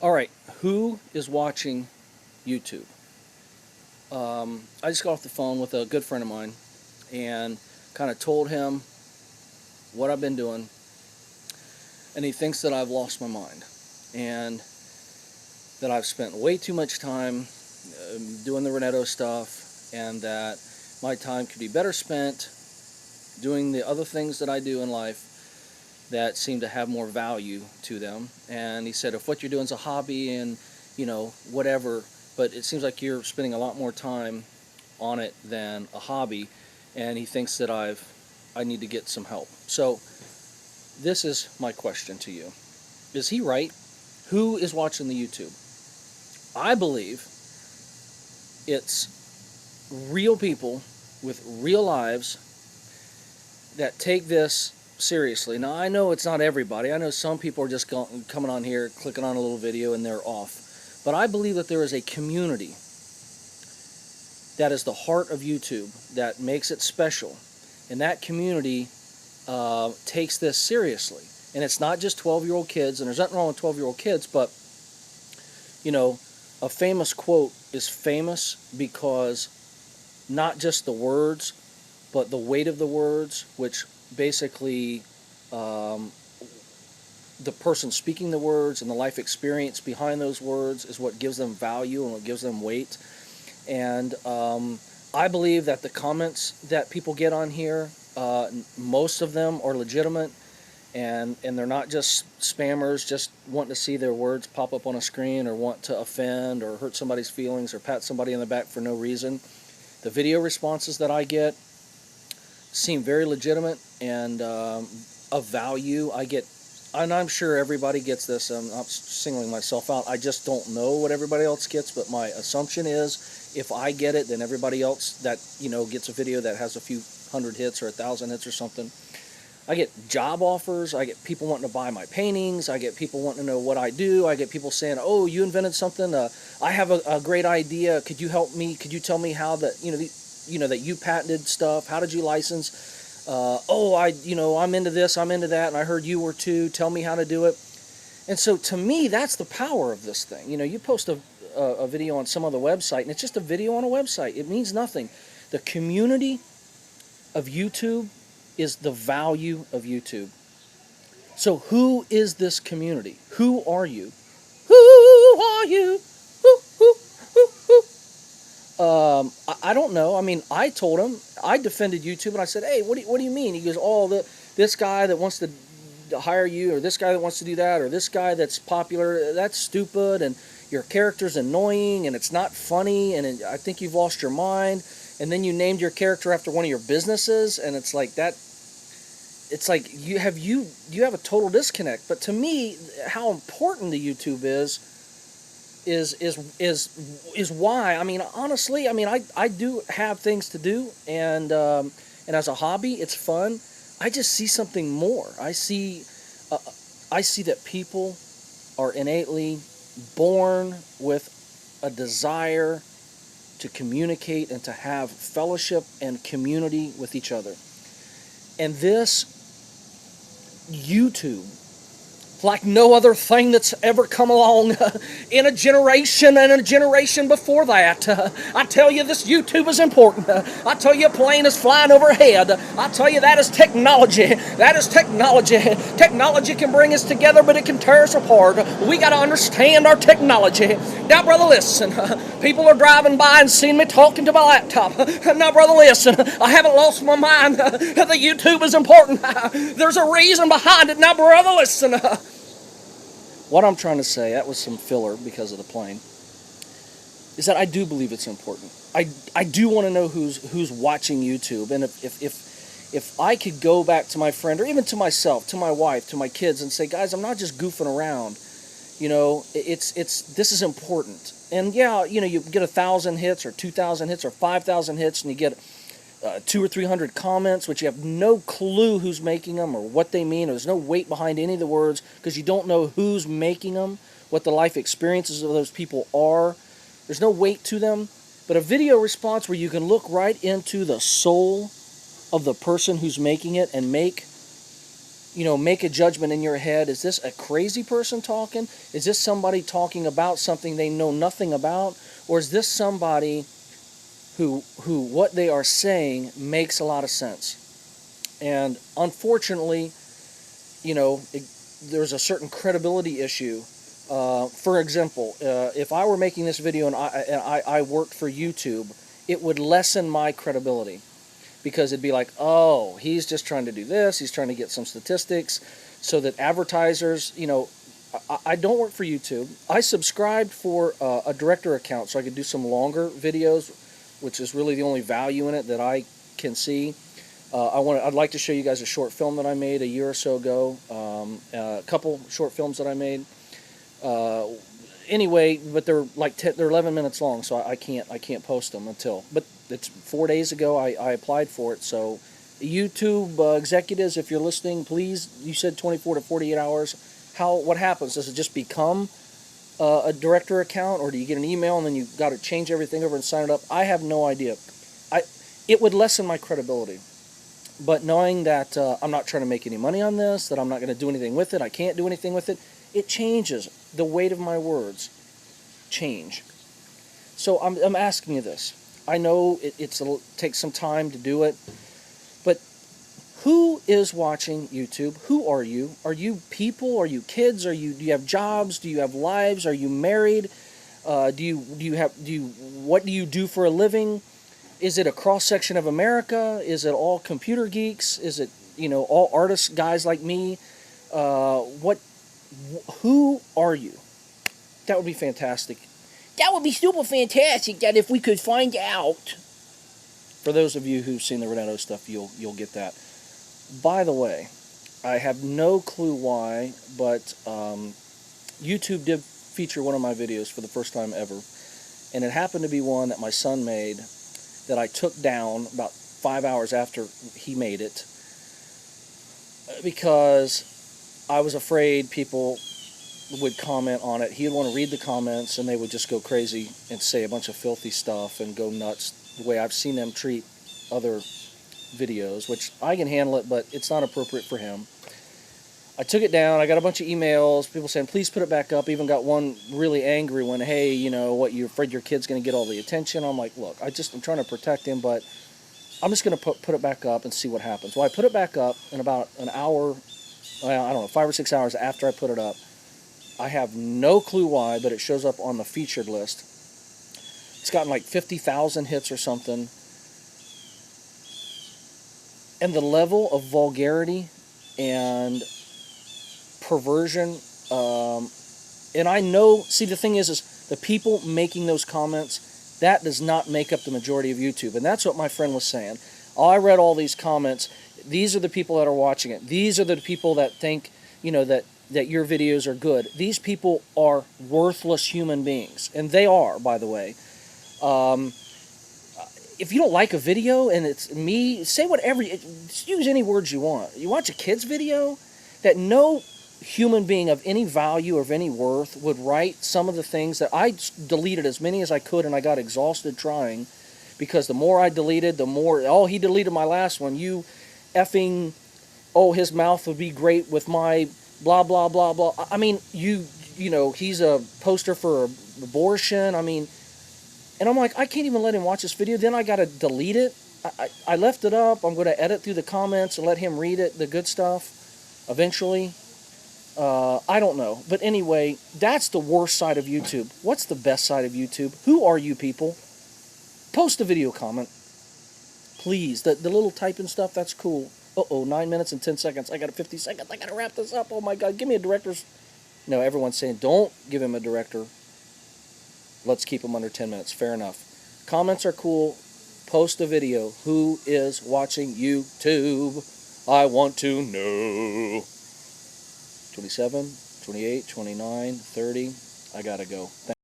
All right, who is watching YouTube? I just got off the phone with a good friend of mine and kind of told him what I've been doing, and he thinks that I've lost my mind and that I've spent way too much time doing the renetto stuff, and that my time could be better spent doing the other things that I do in life that seem to have more value to them. And he said, if what you're doing is a hobby and, whatever, but it seems like you're spending a lot more time on it than a hobby, and he thinks that I need to get some help. So this is my question to you. Is he right? Who is watching the YouTube? I believe it's real people with real lives that take this seriously. Now, I know it's not everybody. I know some people are just coming on here, clicking on a little video, and they're off. But I believe that there is a community that is the heart of YouTube that makes it special. And that community takes this seriously. And it's not just 12-year-old kids, and there's nothing wrong with 12-year-old kids, but, a famous quote is famous because not just the words, but the weight of the words, which basically the person speaking the words and the life experience behind those words is what gives them value and what gives them weight. And I believe that the comments that people get on here, most of them are legitimate, and they're not just spammers just wanting to see their words pop up on a screen or want to offend or hurt somebody's feelings or pat somebody in the back for no reason. The video responses that I get seem very legitimate and of value. And I'm sure everybody gets this. I'm not singling myself out. I just don't know what everybody else gets, but my assumption is if I get it, then everybody else that gets a video that has a few hundred hits or 1,000 hits or something. I get job offers. I get people wanting to buy my paintings. I get people wanting to know what I do. I get people saying, "Oh, you invented something. I have a great idea. Could you help me? Could you tell me how that that you patented stuff? How did you license? I'm into this. I'm into that, and I heard you were too. Tell me how to do it." And so, to me, that's the power of this thing. You post a video on some other website, and it's just a video on a website. It means nothing. The community of YouTube is the value of YouTube. So who is this community? Who are you? Who are you? I don't know. I mean, I told him, I defended YouTube, and I said, "Hey, what do you mean?" He goes, this guy that wants to hire you, or this guy that wants to do that, or this guy that's popular, that's stupid, and your character's annoying, and it's not funny, and I think you've lost your mind. And then you named your character after one of your businesses, and it's like that. It's like you have a total disconnect. But to me, how important the YouTube is why. I mean, honestly, I do have things to do, and as a hobby, it's fun. I just see something more. I see that people are innately born with a desire to communicate and to have fellowship and community with each other. And this YouTube, like no other thing that's ever come along in a generation and a generation before that. I tell you, this YouTube is important. I tell you, a plane is flying overhead. I tell you, that is technology. That is technology. Technology can bring us together, but it can tear us apart. We got to understand our technology. Now, brother, listen. People are driving by and seeing me talking to my laptop. Now, brother, listen. I haven't lost my mind. The YouTube is important. There's a reason behind it. Now, brother, listen. What I'm trying to say, that was some filler because of the plane, is that I do believe it's important. I do want to know who's watching YouTube, and if I could go back to my friend, or even to myself, to my wife, to my kids, and say, guys, I'm not just goofing around. This is important. And yeah, you get 1,000 hits or 2,000 hits or 5,000 hits, and you get 200 or 300 comments, which you have no clue who's making them or what they mean. There's no weight behind any of the words because you don't know who's making them, what the life experiences of those people are. There's no weight to them. But a video response where you can look right into the soul of the person who's making it and make make a judgment in your head. Is this a crazy person talking? Is this somebody talking about something they know nothing about? Or is this somebody who what they are saying makes a lot of sense? And unfortunately, there's a certain credibility issue. For example, if I were making this video and I worked for YouTube, it would lessen my credibility, because it'd be like, oh, he's just trying to do this. He's trying to get some statistics so that advertisers, I don't work for YouTube. I subscribed for a director account so I could do some longer videos, which is really the only value in it that I can see. I'd like to show you guys a short film that I made a year or so ago. A couple short films that I made. Anyway, but they're like they're 11 minutes long, so I can't post them until. But it's 4 days ago I applied for it. So YouTube executives, if you're listening, please. You said 24 to 48 hours. What happens? Does it just become a director account, or do you get an email and then you got to change everything over and sign it up? I have no idea. It would lessen my credibility. But knowing that I'm not trying to make any money on this, that I'm not going to do anything with it, I can't do anything with it, it changes. The weight of my words change. So I'm asking you this. I know it takes some time to do it, but who is watching YouTube? Who are you? Are you people? Are you kids? Do you have jobs? Do you have lives? Are you married? What do you do for a living? Is it a cross-section of America? Is it all computer geeks? Is it, all artists, guys like me? Who are you? That would be fantastic. That would be super fantastic, that if we could find out. For those of you who've seen the Renetto stuff, you'll get that. By the way, I have no clue why, but YouTube did feature one of my videos for the first time ever. And it happened to be one that my son made that I took down about 5 hours after he made it, because I was afraid people would comment on it. He'd want to read the comments and they would just go crazy and say a bunch of filthy stuff and go nuts, the way I've seen them treat other videos, which I can handle it, but it's not appropriate for him. I took it down. I got a bunch of emails, people saying, please put it back up. Even got one really angry one, hey, you're afraid your kid's going to get all the attention. I'm like, look, I'm trying to protect him, but I'm just going to put it back up and see what happens. Well, I put it back up in about an hour, I don't know, 5 or 6 hours after I put it up. I have no clue why, but it shows up on the featured list. It's gotten like 50,000 hits or something. And the level of vulgarity and perversion, and I know, see, the thing is the people making those comments, that does not make up the majority of YouTube. And that's what my friend was saying. I read all these comments. These are the people that are watching it. These are the people that think, that your videos are good. These people are worthless human beings. And they are, by the way. If you don't like a video and it's me, say whatever, use any words you want. You watch a kid's video that no human being of any value or of any worth would write some of the things that I deleted as many as I could, and I got exhausted trying, because the more I deleted, the more, oh, he deleted my last one. You effing, oh, his mouth would be great with my blah, blah, blah, blah. I mean, he's a poster for abortion. I mean, and I'm like, I can't even let him watch this video. Then I got to delete it. I left it up. I'm going to edit through the comments and let him read it, the good stuff, eventually. I don't know. But anyway, that's the worst side of YouTube. What's the best side of YouTube? Who are you people? Post a video comment. Please. The little typing stuff, that's cool. Uh-oh, 9 minutes and 10 seconds. I got 50 seconds. I got to wrap this up. Oh, my God. Give me a director's... No, everyone's saying, don't give him a director. Let's keep him under 10 minutes. Fair enough. Comments are cool. Post a video. Who is watching YouTube? I want to know. 27, 28, 29, 30. I gotta go. Thanks.